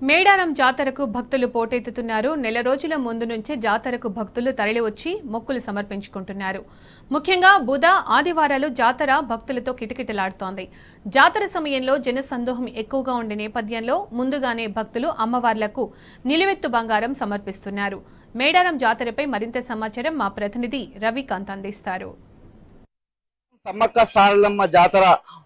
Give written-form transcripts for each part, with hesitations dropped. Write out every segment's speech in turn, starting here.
మేడారం జాతరకు భక్తులు పోటెత్తుతున్నారు. నెల రోజుల ముందు నుంచే జాతరకు భక్తులు తరలివచ్చి మొక్కులు సమర్పించుకుంటున్నారు. ముఖ్యంగా బుధ, ఆదివారాలు జాతర భక్తులతో కిటకిటలాడుతోంది. జాతర సమయంలో జనసందోహం ఎక్కువగా ఉండే నేపథ్యంలో ముందుగానే భక్తులు అమ్మవార్లకు నిలువెత్తు బంగారం సమర్పిస్తున్నారు. మేడారం జాతరపై మరింత సమాచారం మా ప్రతినిధి రవికాంత్ అందిస్తారు. సమ్మక్క సారలమ్మ జాతర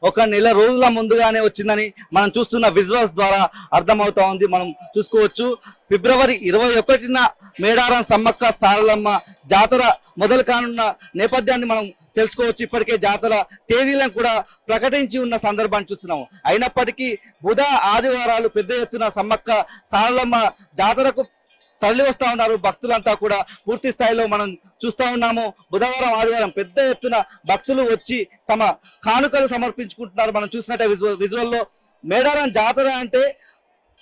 ఒక నెల రోజుల ముందుగానే వచ్చిందని మనం చూస్తున్న విజువల్స్ ద్వారా అర్థమవుతా ఉంది. మనం చూసుకోవచ్చు, ఫిబ్రవరి 21న మేడారం సమ్మక్క సారలమ్మ జాతర మొదలు కానున్న నేపథ్యాన్ని మనం తెలుసుకోవచ్చు. ఇప్పటికే జాతర తేదీలను కూడా ప్రకటించి ఉన్న సందర్భాన్ని చూస్తున్నాము. అయినప్పటికీ బుధ, ఆదివారాలు పెద్ద ఎత్తున సమ్మక్క సారలమ్మ జాతరకు తరలి వస్తా ఉన్నారు. భక్తులంతా కూడా పూర్తి స్థాయిలో మనం చూస్తా ఉన్నాము. బుధవారం, ఆదివారం పెద్ద ఎత్తున భక్తులు వచ్చి తమ కానుకలు సమర్పించుకుంటున్నారు. మనం చూసినట్టే విజువల్లో మేడారం జాతర అంటే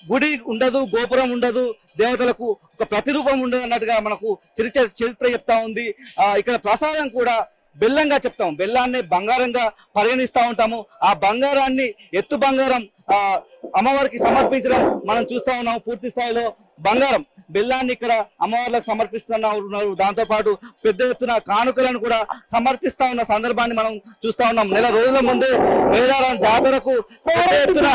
గుడి ఉండదు, గోపురం ఉండదు, దేవతలకు ఒక ప్రతిరూపం ఉండదు అన్నట్టుగా మనకు చరిత్ర చెప్తా ఉంది. ఇక్కడ ప్రసాదం కూడా బెల్లంగా చెప్తాము. బెల్లాన్ని బంగారంగా పరిగణిస్తూ ఉంటాము. ఆ బంగారాన్ని ఎత్తు బంగారం అమ్మవారికి సమర్పించడం మనం చూస్తా ఉన్నాము. పూర్తి స్థాయిలో బంగారం బెల్లాన్ని ఇక్కడ అమ్మవార్లకు సమర్పిస్తున్నారు. దాంతో పాటు పెద్ద ఎత్తున కానుకలను కూడా సమర్పిస్తా ఉన్న సందర్భాన్ని మనం చూస్తా ఉన్నాం. నెల రోజుల ముందే మేడారం జాతరకు పెద్ద ఎత్తున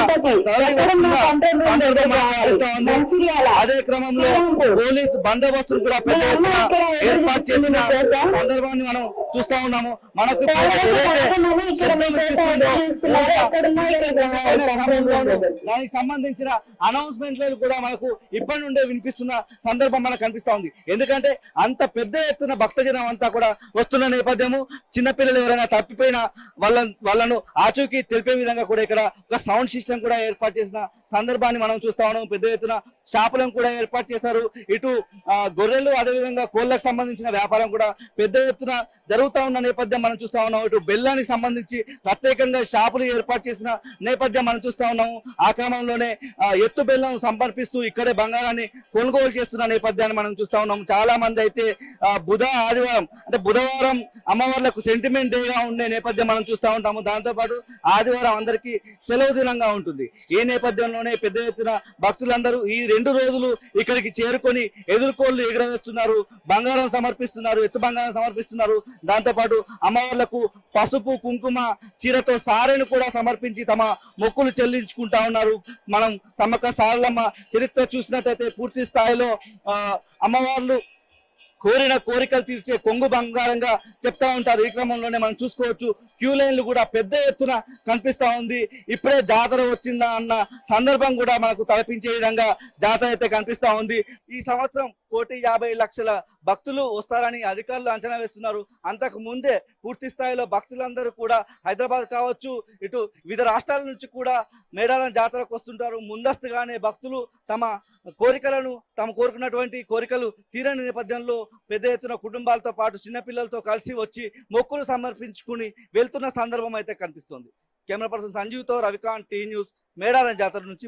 అదే క్రమంలో పోలీస్ బందోబస్తును కూడా పెద్ద ఎత్తున ఏర్పాటు చేసిన సందర్భాన్ని మనం చూస్తా ఉన్నాము. మనకు దానికి సంబంధించిన అనౌన్స్మెంట్లు కూడా మనకు ఇప్పటి నుండే వినిపిస్తున్న సందర్భం మనకు కనిపిస్తా ఉంది. ఎందుకంటే అంత పెద్ద ఎత్తున భక్తజనం అంతా కూడా వస్తున్న నేపథ్యము, చిన్నపిల్లలు ఎవరైనా తప్పిపోయినా వాళ్ళను ఆచూకీ తెలిపే విధంగా కూడా ఇక్కడ ఒక సౌండ్ సిస్టమ్ కూడా ఏర్పాటు చేసిన సందర్భాన్ని మనం చూస్తా ఉన్నాం. పెద్ద ఎత్తున షాపులను కూడా ఏర్పాటు చేశారు. ఇటు గొర్రెలు, అదేవిధంగా కోళ్లకు సంబంధించిన వ్యాపారం కూడా పెద్ద ఎత్తున జరుగుతూ ఉన్న నేపథ్యం మనం చూస్తా ఉన్నాం. ఇటు బెల్లానికి సంబంధించి ప్రత్యేకంగా షాపులు ఏర్పాటు చేసిన నేపథ్యం మనం చూస్తా ఉన్నాము. ఆ క్రమంలోనే ఎత్తు బెల్లం సమర్పిస్తూ ఇక్కడే బంగారాన్ని కొనుగోలు చేస్తున్న నేపథ్యాన్ని మనం చూస్తా ఉన్నాము. చాలా మంది అయితే బుధ, ఆదివారం అంటే బుధవారం అమ్మవార్లకు సెంటిమెంట్ డేగా ఉండే నేపథ్యం మనం చూస్తూ ఉంటాము. దాంతోపాటు ఆదివారం అందరికీ సెలవు దినంగా ఉంటుంది. ఈ నేపథ్యంలోనే పెద్ద ఎత్తున భక్తులందరూ ఈ 2 రోజులు ఇక్కడికి చేరుకొని ఎదుర్కోళ్లు ఎగురవేస్తున్నారు, బంగారం సమర్పిస్తున్నారు, ఎత్తు బంగారం సమర్పిస్తున్నారు. దాంతోపాటు అమ్మవార్లకు పసుపు, కుంకుమ, చీరతో సారెను కూడా సమర్పించి తమ మొక్కులు చెల్లించుకుంటా ఉన్నారు. మనం సమ్మక్క సారలమ్మ చరిత్ర చూసినట్టయితే పూర్తి స్థాయిలో అమ్మవార్లు కోరిన కోరికలు తీర్చే కొంగు బంగారంగా చెప్తా ఉంటారు. ఈ క్రమంలోనే మనం చూసుకోవచ్చు, క్యూ లైన్లు కూడా పెద్ద ఎత్తున కనిపిస్తా ఉంది. ఇప్పుడే జాతర వచ్చిందా అన్న సందర్భం కూడా మనకు తలపించే విధంగా జాతర అయితే కనిపిస్తా ఉంది. ఈ సంవత్సరం 1,50,00,000 భక్తులు వస్తారని అధికారులు అంచనా వేస్తున్నారు. అంతకు ముందే పూర్తి స్థాయిలో భక్తులందరూ కూడా హైదరాబాద్ కావచ్చు, ఇటు వివిధ రాష్ట్రాల నుంచి కూడా మేడారం జాతరకు వస్తుంటారు. ముందస్తుగానే భక్తులు తమ కోరికలను, తాము కోరుకున్నటువంటి కోరికలు తీరని నేపథ్యంలో పెద్ద ఎత్తున కుటుంబాలతో పాటు చిన్నపిల్లలతో కలిసి వచ్చి మొక్కులు సమర్పించుకుని వెళ్తున్న సందర్భం అయితే కనిపిస్తోంది. కెమెరా పర్సన్ సంజీవ్తో రవికాంత్, టీ న్యూస్, మేడారం జాతర నుంచి.